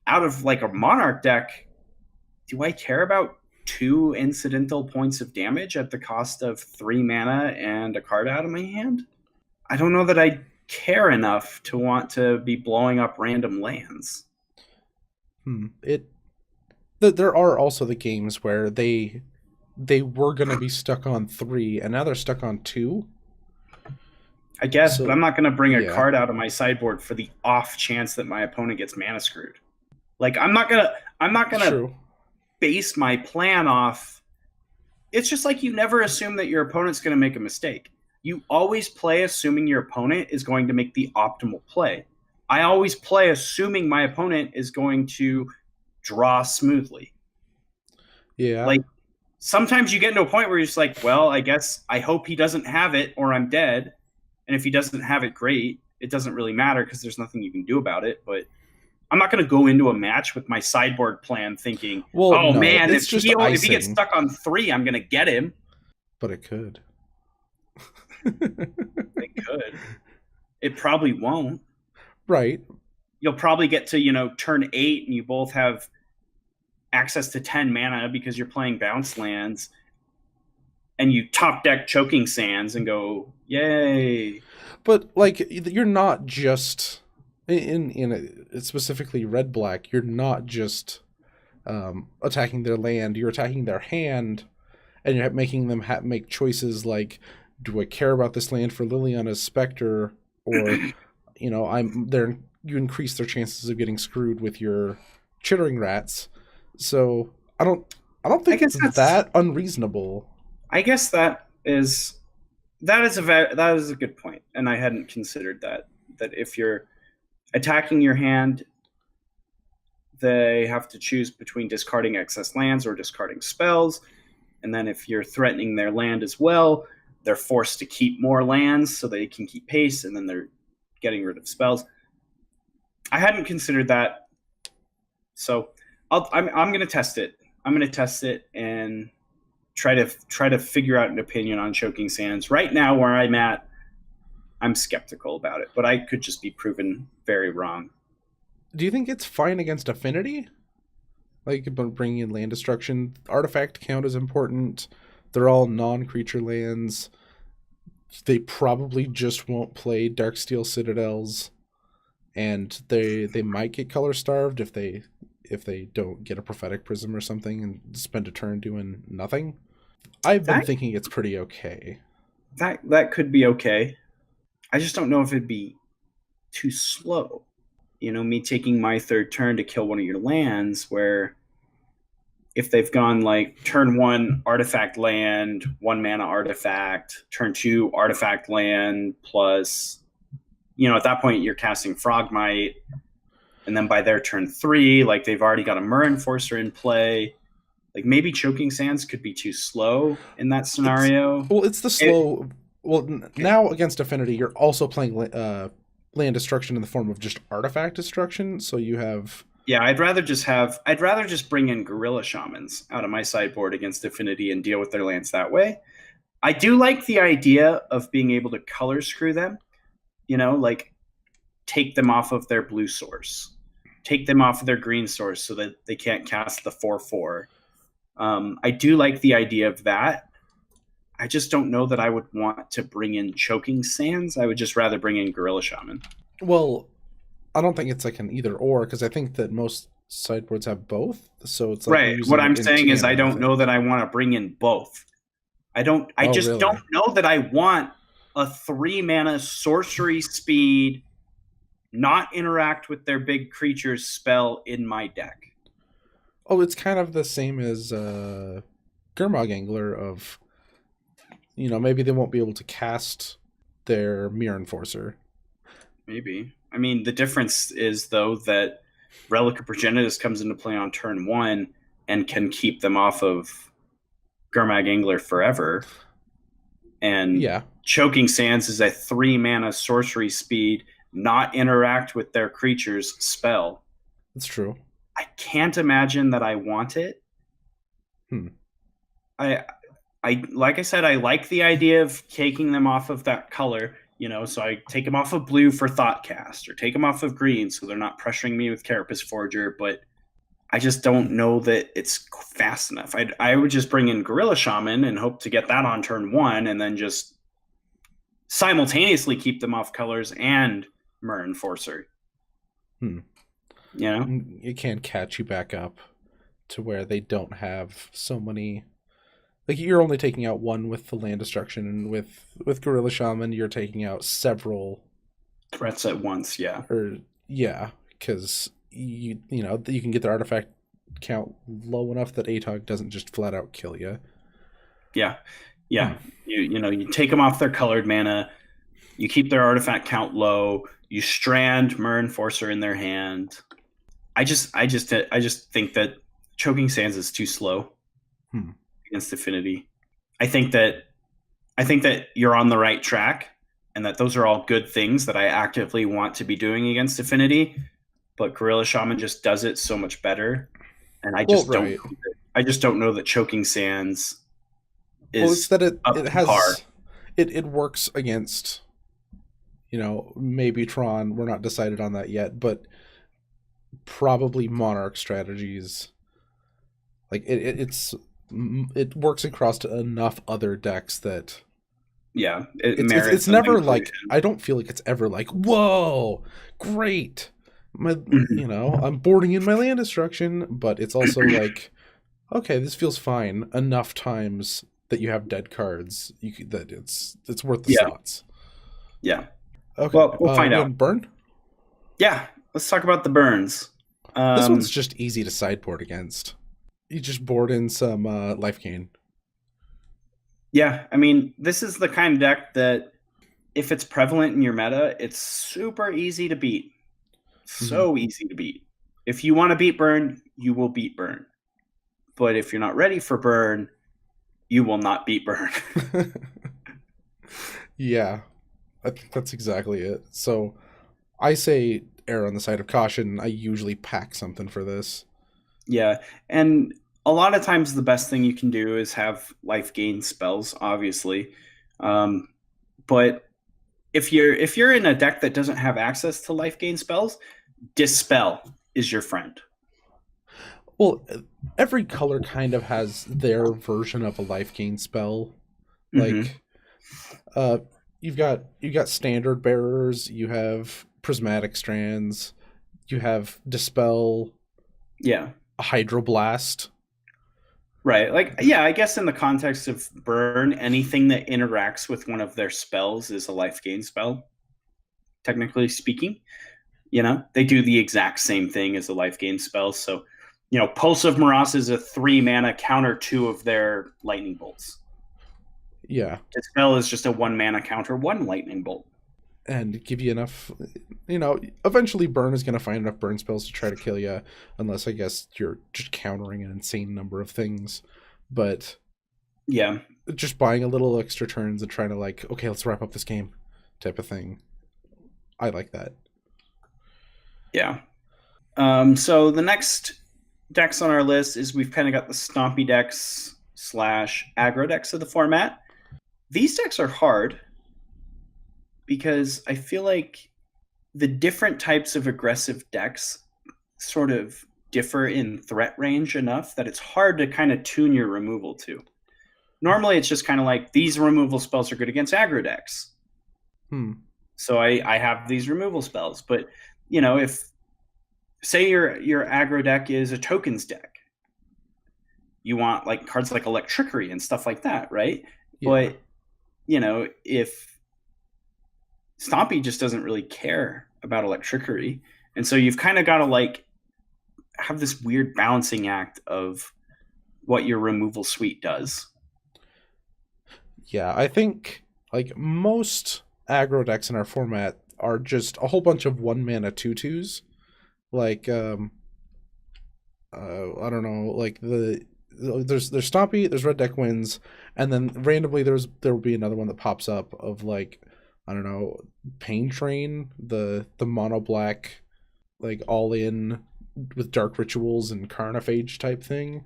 Out of like a Monarch deck, do I care about 2 incidental points of damage at the cost of 3 mana and a card out of my hand? I don't know that I care enough to want to be blowing up random lands.
There are also the games where they were going to be stuck on 3 and now they're stuck on 2.
I guess, but I'm not going to bring a card out of my sideboard for the off chance that my opponent gets mana screwed. Like, I'm not gonna base my plan off. It's just like you never assume that your opponent's going to make a mistake. You always play assuming your opponent is going to make the optimal play. I always play assuming my opponent is going to draw smoothly.
Yeah.
Like, sometimes you get into a point where you're just like, well, I guess I hope he doesn't have it or I'm dead. And if he doesn't have it, great. It doesn't really matter because there's nothing you can do about it. But I'm not going to go into a match with my sideboard plan thinking, man, if he gets stuck on 3, I'm going to get him.
But it could.
It could. It probably won't.
Right.
You'll probably get to, turn 8 and you both have access to 10 mana because you're playing bounce lands. And you top deck Choking Sands and go, yay.
But, like, you're not just, in specifically red-black, you're not just attacking their land, you're attacking their hand, and you're making them make choices like, do I care about this land for Liliana's Spectre, or, you increase their chances of getting screwed with your Chittering Rats. So, I don't think it's that unreasonable.
I guess that is a good point, and I hadn't considered that if you're attacking your hand, they have to choose between discarding excess lands or discarding spells, and then if you're threatening their land as well, they're forced to keep more lands so they can keep pace, and then they're getting rid of spells. I hadn't considered that, so I'm going to test it. I'm going to test it and try to figure out an opinion on Choking Sands. Right now, where I'm at, I'm skeptical about it, but I could just be proven very wrong.
Do you think it's fine against Affinity? Like, bringing in land destruction, artifact count is important. They're all non-creature lands. They probably just won't play Darksteel Citadels, and they might get color starved if they don't get a Prophetic Prism or something and spend a turn doing nothing. I've been thinking it's pretty okay.
That could be okay. I just don't know if it'd be too slow. Me taking my 3rd turn to kill one of your lands, where if they've gone like turn 1 artifact land, 1 mana artifact, turn 2 artifact land plus, at that point you're casting Frogmite, and then by their turn 3, like they've already got a Myrrh Enforcer in play. Like, maybe Choking Sands could be too slow in that scenario.
It's the slow. Now against Affinity, you're also playing land destruction in the form of just artifact destruction. So you have.
Yeah, I'd rather just bring in Gorilla Shamans out of my sideboard against Affinity and deal with their lands that way. I do like the idea of being able to color screw them. Like, take them off of their blue source, take them off of their green source so that they can't cast the 4/4. I do like the idea of that. I just don't know that I would want to bring in Choking Sands. I would just rather bring in Gorilla Shaman.
Well, I don't think it's like an either or, because I think that most sideboards have both. So it's like
Right. What I'm saying is I don't know that I want to bring in both. I don't know that I want a 3-mana sorcery speed, not interact with their big creatures spell in my deck.
Oh, it's kind of the same as Gurmag Angler of, maybe they won't be able to cast their Mirror Enforcer.
Maybe. I mean, the difference is, though, that Relic of Progenitus comes into play on turn 1 and can keep them off of Gurmag Angler forever. And Choking Sands is a 3-mana sorcery speed, not interact with their creatures spell.
That's true.
I can't imagine that I want it. I like I said, I like the idea of taking them off of that color, so I take them off of blue for Thoughtcast, or take them off of green so they're not pressuring me with Carapace Forger, but I just don't know that it's fast enough. I would just bring in Gorilla Shaman and hope to get that on turn 1, and then just simultaneously keep them off colors and Mirror Enforcer.
It can catch you back up to where they don't have so many. Like, you're only taking out one with the land destruction, and with Gorilla Shaman, you're taking out several
threats at once.
Because you can get their artifact count low enough that ATOG doesn't just flat out kill you.
Yeah. You take them off their colored mana, you keep their artifact count low, you strand Mirror Enforcer in their hand. I just think that Choking Sands is too slow against Affinity. I think that you're on the right track, and that those are all good things that I actively want to be doing against Affinity. But Gorilla Shaman just does it so much better, and I just don't know that Choking Sands is.
Well, it's that it has it works against, maybe Tron. We're not decided on that yet, but probably Monarch strategies. Like it works across enough other decks that.
Yeah,
it's never like, I don't feel like it's ever like, whoa, great. I'm boarding in my land destruction, but it's also like, okay, this feels fine enough times that you have dead cards. That it's worth the slots.
Yeah.
Okay.
Well, we'll find out.
Burn?
Yeah. Let's talk about the burns.
This one's just easy to sideboard against. You just board in some life gain.
Yeah, I mean, this is the kind of deck that if it's prevalent in your meta, it's super easy to beat. So easy to beat. If you want to beat burn, you will beat burn. But if you're not ready for burn, you will not beat burn.
Yeah, I think that's exactly it. So I say err on the side of caution. I usually pack something for this.
Yeah, and a lot of times the best thing you can do is have life gain spells, obviously. But if you're in a deck that doesn't have access to life gain spells, Dispel is your friend.
Well, every color kind of has their version of a life gain spell. Like, you've got standard bearers, you have prismatic strands, you have Dispel, Hydroblast.
Right. Like, yeah, I guess in the context of burn, anything that interacts with one of their spells is a life gain spell, technically speaking. They do the exact same thing as a life gain spell. So, Pulse of Morass is a 3-mana counter 2 of their lightning bolts.
Yeah.
Dispel is just a 1-mana counter 1 lightning bolt.
And give you enough, eventually burn is going to find enough burn spells to try to kill you, unless I guess you're just countering an insane number of things. But
yeah,
just buying a little extra turns and trying to okay, let's wrap up this game type of thing. I like that.
Yeah. So the next decks on our list is we've kind of got the stompy decks / aggro decks of the format. These decks are hard because I feel like the different types of aggressive decks sort of differ in threat range enough that it's hard to kind of tune your removal to. normally it's just kind of like these removal spells are good against aggro decks. So I have these removal spells. But, if say your aggro deck is a tokens deck, you want like cards like Electrickery and stuff like that, right? Yeah. But, if Stompy just doesn't really care about Electrickery, and so you've kind of got to like have this weird balancing act of what your removal suite does.
Yeah, I think like most aggro decks in our format are just a whole bunch of 1-mana 2/2s. Like I don't know, like there's Stompy, there's Red Deck Wins, and then randomly there will be another one that pops up of like, I don't know, Pain Train, the mono black, like all in with dark rituals and Carnophage type thing.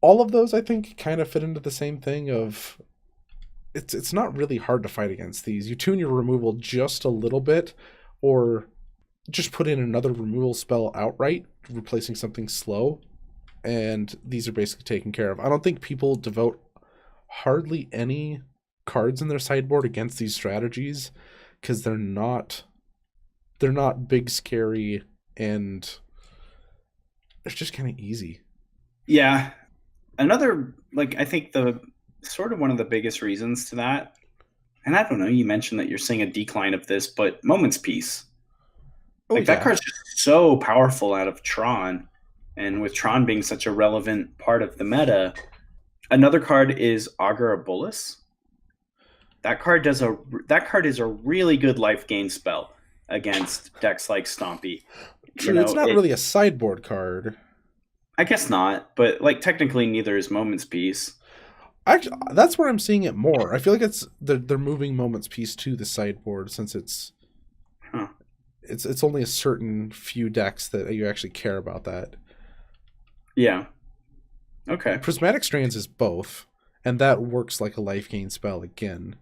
All of those I think kind of fit into the same thing of it's not really hard to fight against these. You tune your removal just a little bit, or just put in another removal spell outright, replacing something slow, and these are basically taken care of. I don't think people devote hardly any cards in their sideboard against these strategies because they're not big, scary, and it's just kind of easy.
Yeah. Another, like, I think the sort of one of the biggest reasons to that, and I don't know, you mentioned that you're seeing a decline of this, but Moment's Peace. Like, that card's just so powerful out of Tron, and with Tron being such a relevant part of the meta. Another card is Augur of Bolas. That card is a really good life gain spell against decks like Stompy.
True, it's not really a sideboard card.
I guess not, but like technically neither is Moment's Peace.
Actually, that's where I'm seeing it more. I feel like they're moving Moment's Peace to the sideboard since it's only a certain few decks that you actually care about that.
Yeah. Okay.
Prismatic Strands is both, and that works like a life gain spell again.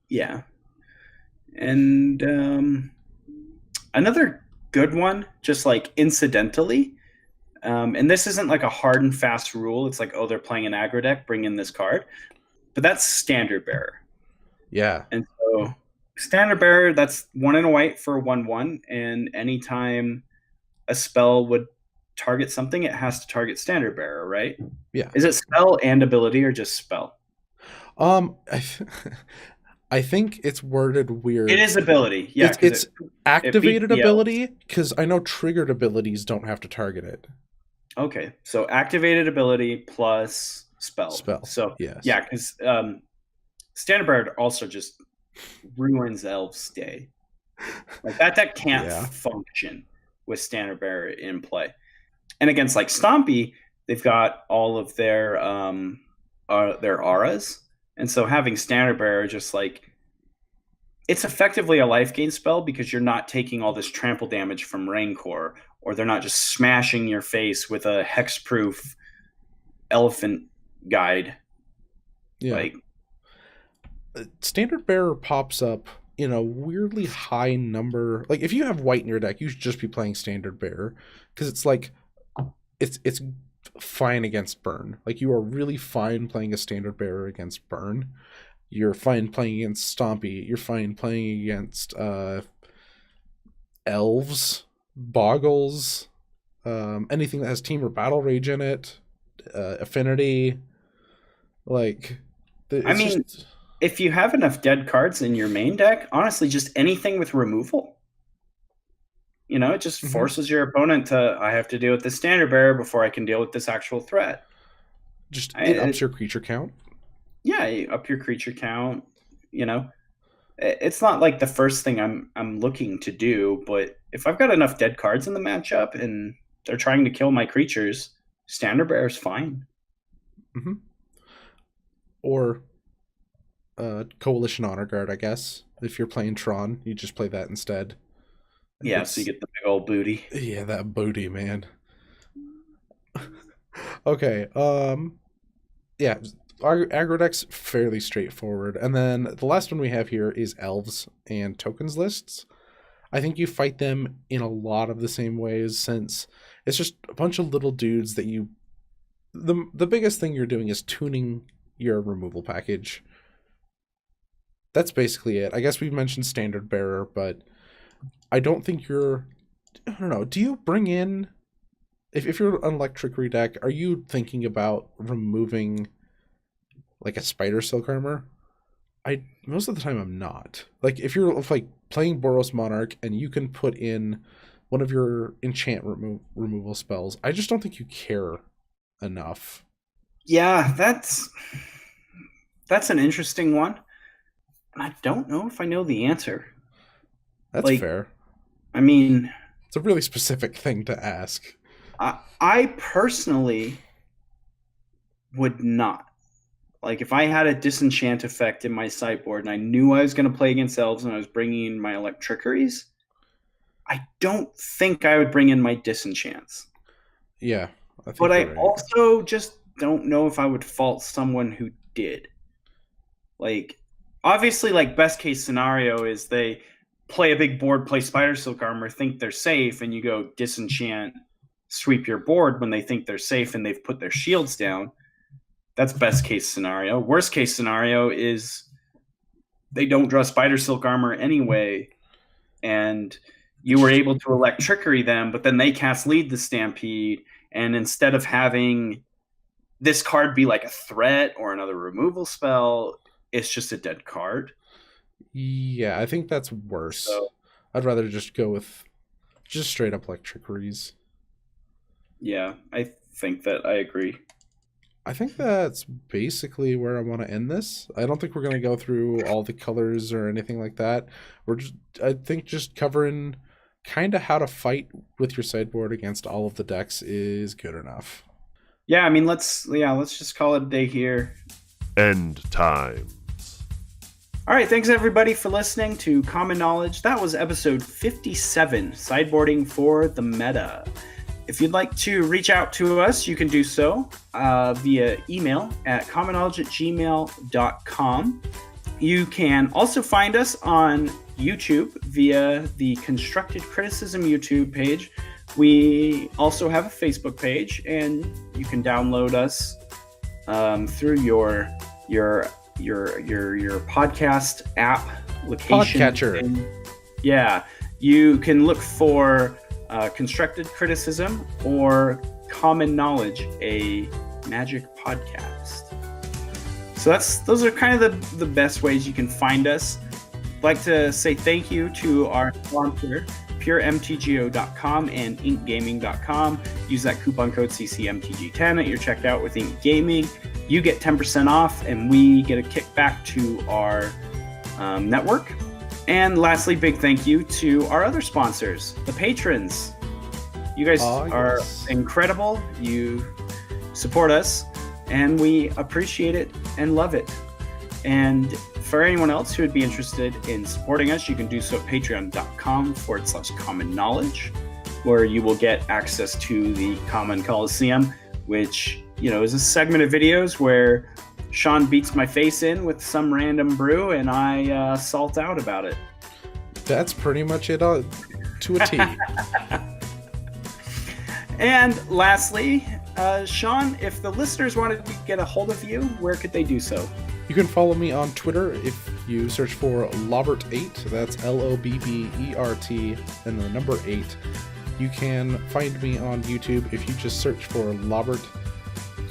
Yeah. And another good one, just like incidentally, and this isn't like a hard and fast rule. It's like, oh, they're playing an aggro deck, bring in this card. But that's Standard Bearer.
Yeah.
And so Standard Bearer, that's 1 and a white for 1/1, and anytime a spell would target something, it has to target Standard Bearer, right?
Yeah.
Is it spell and ability or just spell?
I think it's worded weird.
It is ability. Yeah,
it's activated ability, because I know triggered abilities don't have to target it.
Okay, so activated ability plus spell. So
yes.
Yeah, because Standard Bearer also just ruins Elf's day. Like that deck can't function with Standard Bearer in play. And against like Stompy, they've got all of their auras, and so having Standard Bearer just like, it's effectively a life gain spell because you're not taking all this trample damage from Rancor, or they're not just smashing your face with a hexproof elephant guide.
Yeah. Like, Standard Bearer pops up in a weirdly high number. Like, if you have white in your deck, you should just be playing Standard Bearer, because it's like it's fine against burn. Like, you are really fine playing a Standard Bearer against burn. You're fine playing against Stompy. You're fine playing against elves, boggles, anything that has team or battle rage in it, affinity. Like,
I mean, if you have enough dead cards in your main deck, honestly, just anything with removal. You know, it just forces your opponent to, I have to deal with this Standard Bearer before I can deal with this actual threat.
It ups your creature count.
Yeah, you up your creature count. You know, it's not like the first thing I'm looking to do, but if I've got enough dead cards in the matchup and they're trying to kill my creatures, Standard Bearer's fine.
Mm-hmm. Or Coalition Honor Guard, I guess. If you're playing Tron, you just play that instead.
Yeah, so you get the big old booty.
Yeah, that booty, man. Okay, yeah, aggro deck's fairly straightforward. And then the last one we have here is elves and tokens lists. I think you fight them in a lot of the same ways, since it's just a bunch of little dudes that you... The biggest thing you're doing is tuning your removal package. That's basically it. I guess we mentioned standard bearer, but I don't think I don't know. Do you bring in, if you're an electric deck, are you thinking about removing like a spider silk armor? Most of the time I'm not. Like if you're like playing Boros Monarch and you can put in one of your enchant removal spells, I just don't think you care enough.
Yeah, that's an interesting one. I don't know if I know the answer.
That's fair.
I mean,
it's a really specific thing to ask.
I personally would not. Like, if I had a disenchant effect in my sideboard and I knew I was going to play against elves and I was bringing in my electricaries, I don't think I would bring in my disenchants.
Yeah.
But I also just don't know if I would fault someone who did. Like, obviously, like, best case scenario is they play a big board, play Spider Silk Armor, think they're safe, and you go disenchant, sweep your board when they think they're safe and they've put their shields down. That's best case scenario. Worst case scenario is they don't draw Spider Silk Armor anyway, and you were able to electrickery them, but then they cast Lead the Stampede, and instead of having this card be like a threat or another removal spell, it's just a dead card.
Yeah, I think that's worse. So, I'd rather just go with just straight up electrickeries.
Yeah, I think that I agree.
I think that's basically where I want to end this. I don't think we're going to go through all the colors or anything like that. I think just covering kind of how to fight with your sideboard against all of the decks is good enough.
Yeah, I mean, let's just call it a day here.
End times.
All right, thanks everybody for listening to Common Knowledge. That was episode 57, Sideboarding for the Meta. If you'd like to reach out to us, you can do so via email at commonknowledge@gmail.com. You can also find us on YouTube via the Constructed Criticism YouTube page. We also have a Facebook page, and you can download us through your podcast app location.
Podcatcher.
Yeah, you can look for Constructed Criticism or Common Knowledge, a Magic podcast. So those are kind of the best ways you can find us. I'd like to say thank you to our sponsor, puremtgo.com and inkgaming.com. Use that coupon code CCMTG10 at your checkout with Ink Gaming. You get 10% off, and we get a kickback to our network. And lastly, big thank you to our other sponsors, the patrons. You guys are incredible. You support us, and we appreciate it and love it. And for anyone else who would be interested in supporting us, you can do so at patreon.com/common knowledge, where you will get access to the Common Coliseum, which, is a segment of videos where Sean beats my face in with some random brew, and I salt out about it.
That's pretty much it to a T.
And lastly, Sean, if the listeners wanted to get a hold of you, where could they do so?
You can follow me on Twitter if you search for Lobbert8. That's Lobbert and the number 8. You can find me on YouTube if you just search for Lobbert.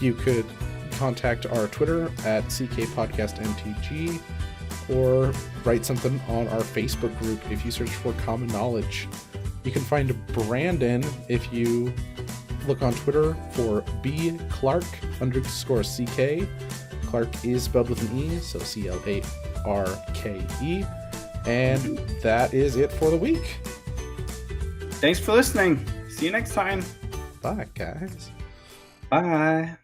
You could contact our Twitter at CKPodcastMTG, or write something on our Facebook group if you search for Common Knowledge. You can find Brandon if you look on Twitter for bclark_CK. Clark is spelled with an E, so CLARKE. And that is it for the week.
Thanks for listening. See you next time.
Bye, guys.
Bye.